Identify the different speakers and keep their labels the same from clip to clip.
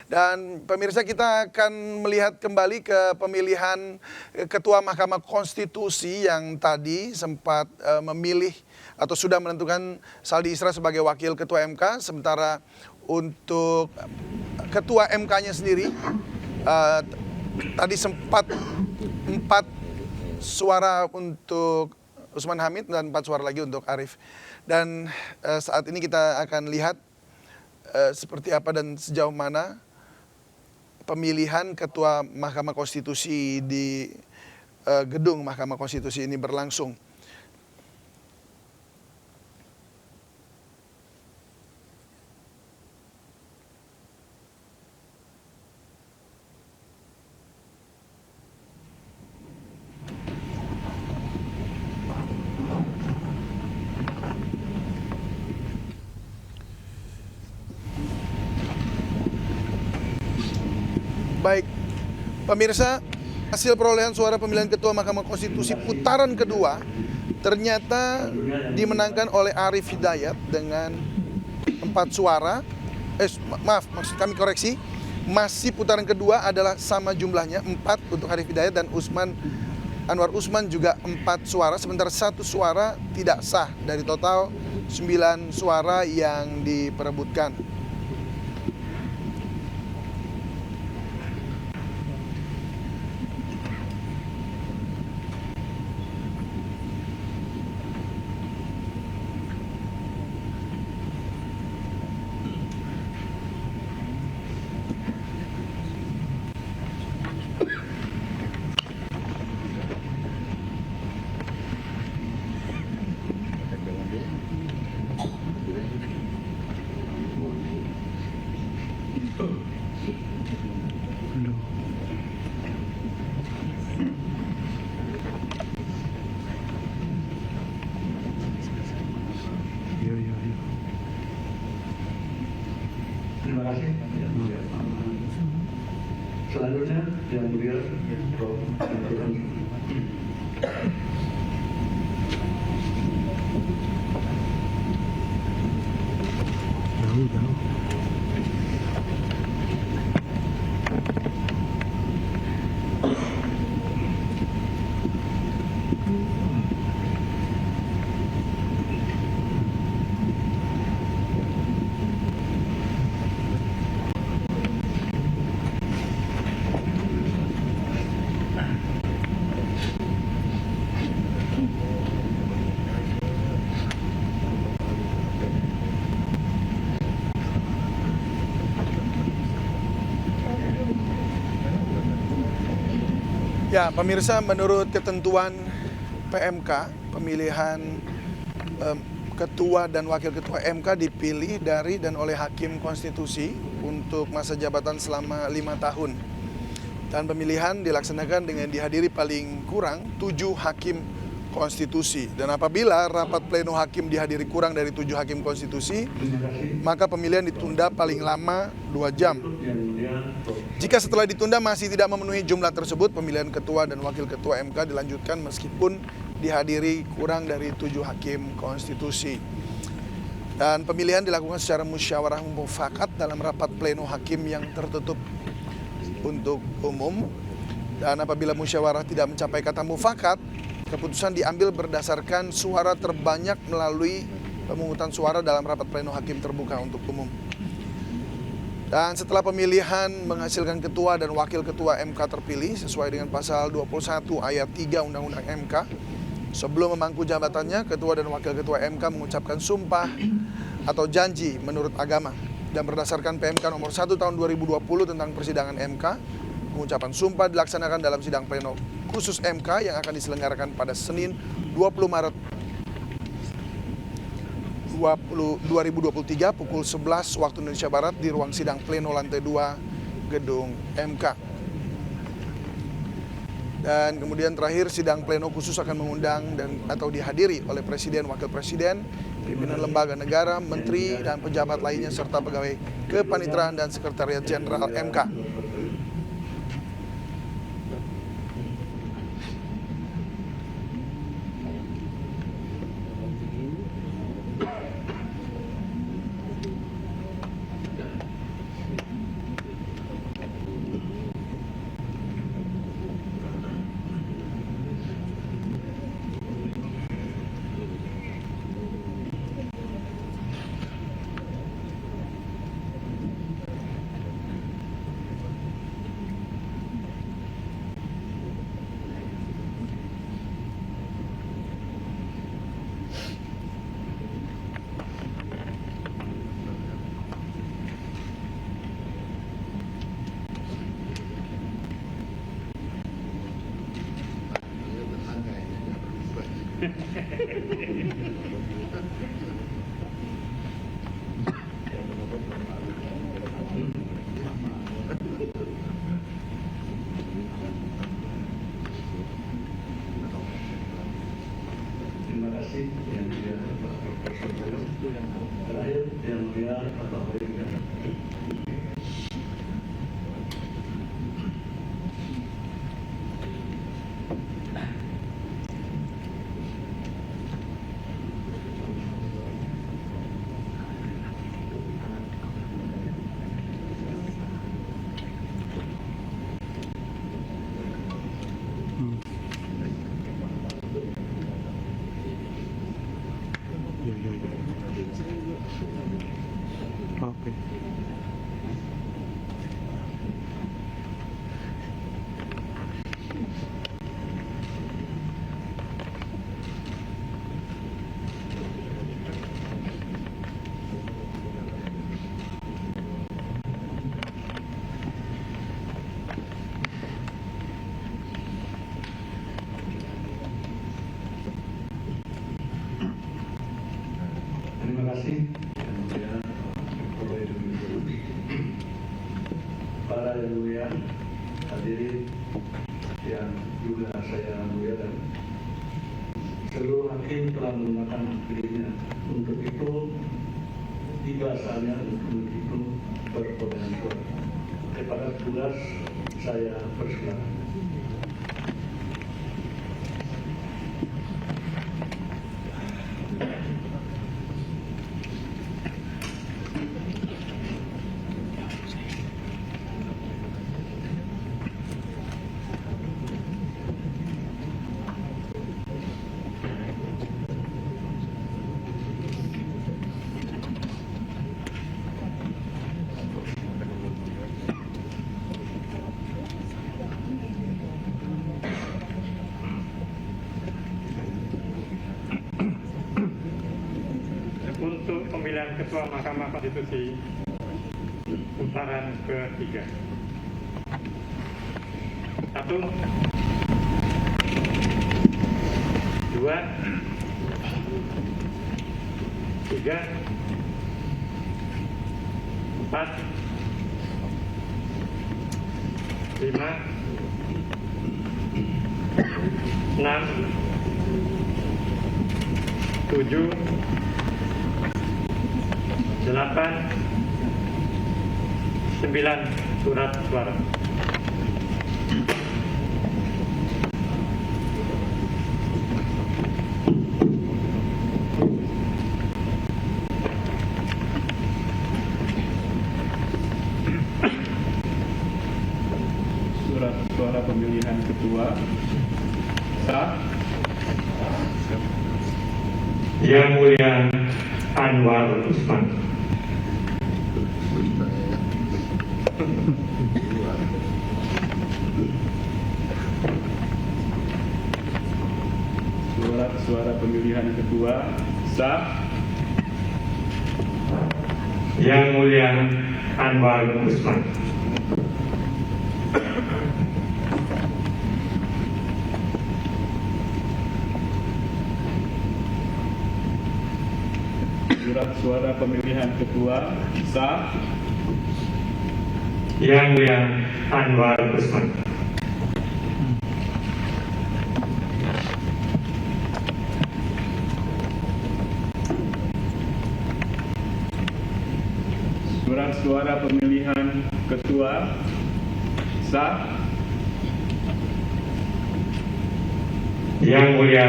Speaker 1: Dan pemirsa, kita akan melihat kembali ke pemilihan Ketua Mahkamah Konstitusi yang tadi sempat memilih atau sudah menentukan Saldi Isra sebagai Wakil Ketua MK. Sementara untuk Ketua MK-nya sendiri tadi sempat 4 suara untuk Usman Hamid dan 4 suara lagi untuk Arief. Dan saat ini kita akan lihat seperti apa dan sejauh mana pemilihan Ketua Mahkamah Konstitusi di gedung Mahkamah Konstitusi ini berlangsung. Baik, pemirsa, hasil perolehan suara pemilihan Ketua Mahkamah Konstitusi putaran kedua ternyata dimenangkan oleh Arief Hidayat dengan 4 suara. Maksud kami koreksi, masih putaran kedua adalah sama jumlahnya, 4 untuk Arief Hidayat, dan Anwar Usman juga 4 suara, sementara 1 suara tidak sah dari total 9 suara yang diperebutkan.
Speaker 2: Terima kasih. Selanjutnya yang mulia Prof.
Speaker 1: Ya, pemirsa, menurut ketentuan PMK, pemilihan Ketua dan Wakil Ketua MK dipilih dari dan oleh Hakim Konstitusi untuk masa jabatan selama 5 tahun. Dan pemilihan dilaksanakan dengan dihadiri paling kurang 7 Hakim Konstitusi. Dan apabila rapat pleno Hakim dihadiri kurang dari 7 Hakim Konstitusi, maka pemilihan ditunda paling lama 2 jam. Jika setelah ditunda masih tidak memenuhi jumlah tersebut, pemilihan Ketua dan Wakil Ketua MK dilanjutkan meskipun dihadiri kurang dari 7 Hakim Konstitusi. Dan pemilihan dilakukan secara musyawarah mufakat dalam rapat pleno Hakim yang tertutup untuk umum. Dan apabila musyawarah tidak mencapai kata mufakat, keputusan diambil berdasarkan suara terbanyak melalui pemungutan suara dalam rapat pleno Hakim terbuka untuk umum. Dan setelah pemilihan menghasilkan Ketua dan Wakil Ketua MK terpilih sesuai dengan pasal 21 ayat 3 Undang-Undang MK, sebelum memangku jabatannya, Ketua dan Wakil Ketua MK mengucapkan sumpah atau janji menurut agama. Dan berdasarkan PMK nomor 1 tahun 2020 tentang persidangan MK, pengucapan sumpah dilaksanakan dalam sidang pleno khusus MK yang akan diselenggarakan pada Senin 20 Maret 2023 pukul 11 waktu Indonesia Barat di ruang sidang pleno lantai 2 gedung MK. Dan kemudian terakhir, sidang pleno khusus akan mengundang atau dihadiri oleh Presiden, Wakil Presiden, pimpinan lembaga negara, menteri, dan pejabat lainnya serta pegawai Kepanitraan dan Sekretariat Jenderal MK.
Speaker 2: Bapak Wali.
Speaker 3: Oke.
Speaker 2: Terima kasih. Kemudian para yang mulia hadirin yang juga saya muliakan, seluruh hakim telah menggunakan hak pilihnya. Untuk itu dibahasanya untuk itu berpegangan suara. Kepada tugas saya persilakan.
Speaker 4: Untuk pemilihan Ketua Mahkamah Konstitusi putaran ketiga. 1, 2, 3, 4, 5, 6, 7, 8, 9 surat suara.
Speaker 3: Surat suara pemilihan ketua sah.
Speaker 4: Yang Mulia Anwar Usman.
Speaker 3: Surat suara pemilihan ketua sah.
Speaker 4: Yang Mulia Anwar Usman.
Speaker 3: Surat suara pemilihan ketua sah.
Speaker 4: Yang Mulia Anwar Usman.
Speaker 3: Surat suara pemilihan ketua sah.
Speaker 4: Yang Mulia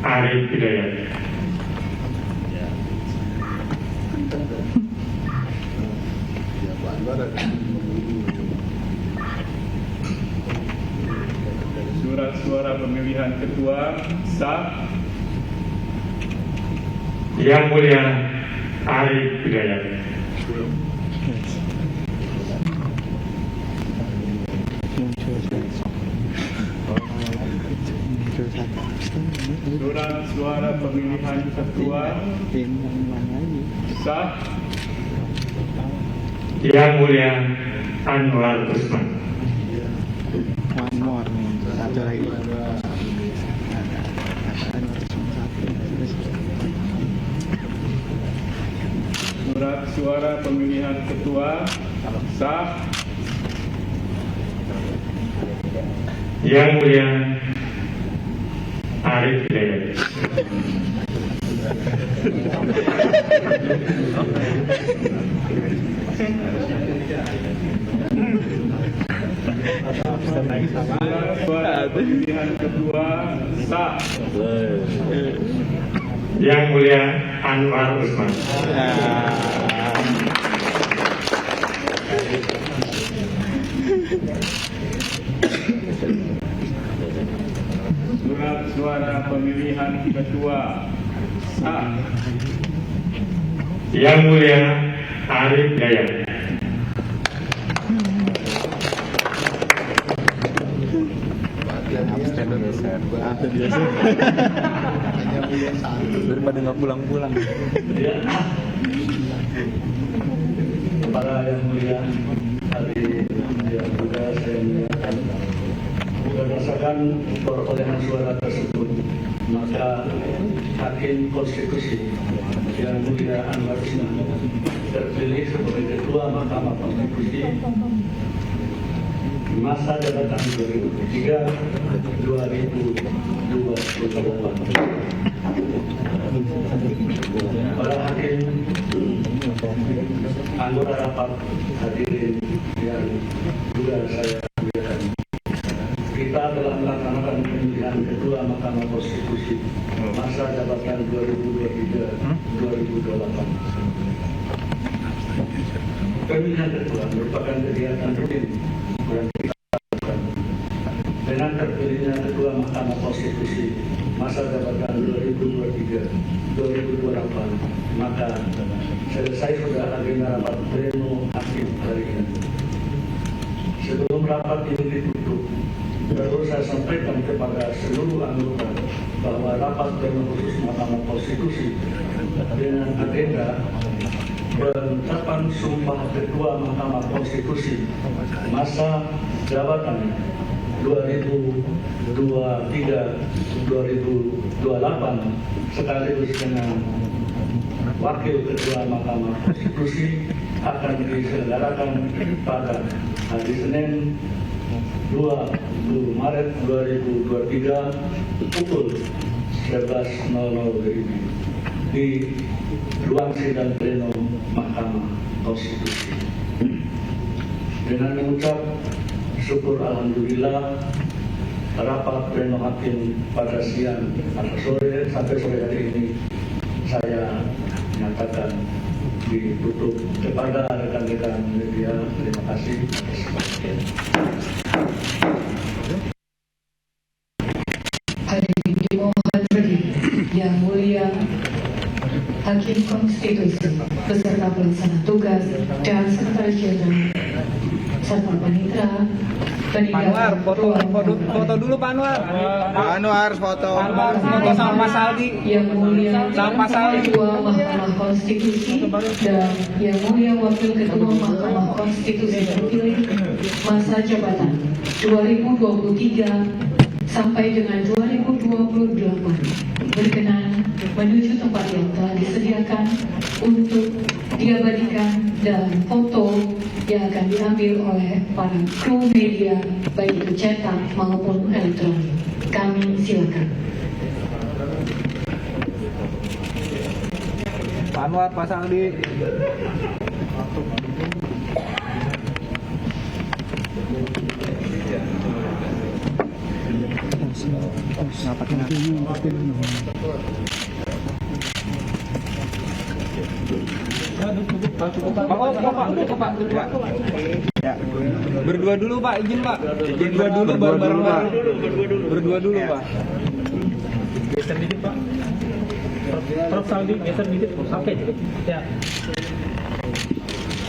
Speaker 4: Arif Hidayat.
Speaker 3: Surat suara pemilihan ketua sah.
Speaker 4: Yang Mulia Arif Hidayat.
Speaker 3: Surat suara pemilihan ketua sah.
Speaker 4: Yang Mulia Anwar Usman.
Speaker 5: One more nih, satu lagi.
Speaker 3: Surat suara pemilihan ketua sah.
Speaker 4: Yang Mulia Arif Hidayat.
Speaker 3: Suara pemilihan kedua sah.
Speaker 4: Yang Mulia Anwar Usman.
Speaker 3: Surat suara pemilihan kedua sah.
Speaker 4: Yang Mulia Arif Hidayat.
Speaker 5: Daripada nggak pulang-pulang.
Speaker 2: Ya. Para yang mulia, hari yang juga saya muliakan, berdasarkan perolehan suara tersebut, maka Hakim Konstitusi yang mulia Anwar Usman terpilih sebagai Ketua Mahkamah Konstitusi masa jabatan 2003-2028. Para hakim, anggota rapat, hadirin yang juga saya muliakan, kita telah melaksanakan pemilihan Ketua Mahkamah Konstitusi masa jabatan 2023-2028. Pemilihan ketua merupakan kegiatan rutin yang kita lakukan. Dengan terpilihnya Ketua Mahkamah Konstitusi masa jabatan 2023-2028, maka selesai sudah agenda rapat pleno hakim hari ini. Sebelum rapat ini ditutup, perlu saya sampaikan kepada seluruh anggota bahwa rapat pleno khusus Mahkamah Konstitusi dengan agenda penetapan sumpah Ketua Mahkamah Konstitusi masa jabatan 2023-2028 sekaligus dengan Wakil Ketua Mahkamah Konstitusi akan diselenggarakan pada hari Senin 20 Maret 2023 pukul 11.00 di ruang sidang pleno Mahkamah Konstitusi. Dengan mengucap syukur alhamdulillah, rapat pleno hakim pada siang atau sore sampai sore hari ini saya nyatakan ditutup. Kepada rekan-rekan media, terima kasih atas perhatian.
Speaker 6: Hadirin dimohon berdiri. Yang mulia Hakim Konstitusi beserta pelaksana tugas dan Sekretaris Jenderal serta panitera
Speaker 5: Anwar, foto dulu Pak Anwar. Pak Anwar foto. Anwar foto sama Mas Aldi.
Speaker 6: Yang mulia
Speaker 5: Sama Mas Aldi.
Speaker 6: Ketua Mahkamah Konstitusi dan Yang mulia Wakil Ketua Mahkamah Konstitusi terpilih masa jabatan 2023 sampai dengan 2028 berkenan menuju tempat yang telah disediakan untuk diabadikan dan foto yang akan diambil oleh para kru media baik itu cetak maupun elektronik. Kami silakan.
Speaker 5: Pak Anwar pasang di. Berdua dulu Pak, izin Pak. Berdua dulu bareng-bareng. Berdua dulu Pak.
Speaker 7: Geser dikit Pak. Prof Saldi geser dikit. Oke. Ya.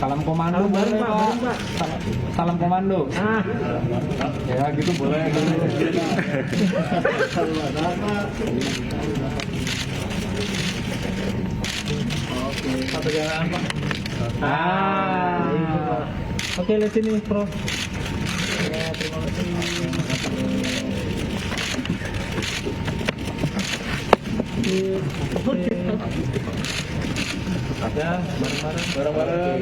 Speaker 5: Salam komando boleh Pak. Salam komando. Ya gitu boleh.
Speaker 7: Satu jalan Pak. Oke, lihat sini Prof. Ya, terima kasih. Ya, bareng-bareng.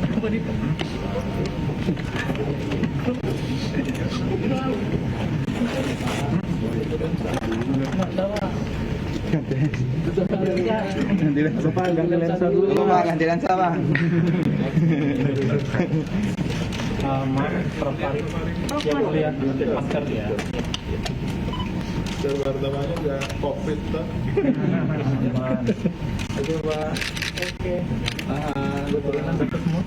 Speaker 7: Apa di?
Speaker 5: Ganti lensa.
Speaker 7: Pak, ganti lensa dulu.
Speaker 5: Pak, ganti lensa, Pak.
Speaker 7: Maaf, Prof. Farid. Yang mulia, masker ya.
Speaker 3: Pertamanya udah COVID tuh.
Speaker 7: Oke, Pak. Oke. Keturunan dekat semua.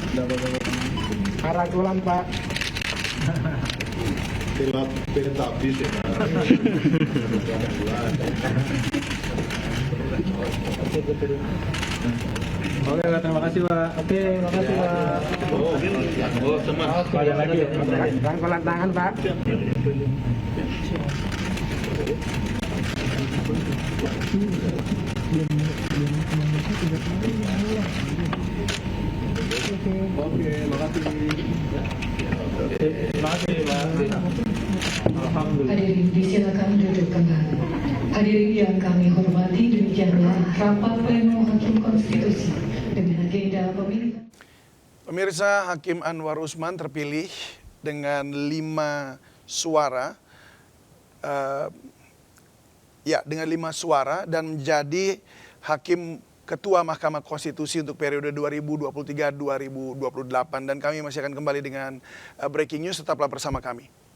Speaker 7: Haragulan, Pak.
Speaker 3: Tilap habis ya.
Speaker 7: Oke, terima kasih, Pak. Oke, terima kasih, Pak.
Speaker 3: Oh, teman.
Speaker 7: Ada lagi ya? Rangkulan tangan, Pak.
Speaker 3: Oke, makasih.
Speaker 7: Terima kasih, Pak. Alhamdulillah.
Speaker 6: Hadirin disilakan duduk kembali. Hadirin yang kami hormati, demikianlah rapat pleno Hakim Konstitusi dengan agenda pemilihan.
Speaker 1: Pemirsa, Hakim Anwar Usman terpilih dengan 5 suara, dengan 5 suara dan menjadi Hakim Ketua Mahkamah Konstitusi untuk periode 2023-2028. Dan kami masih akan kembali dengan breaking news, tetaplah bersama kami.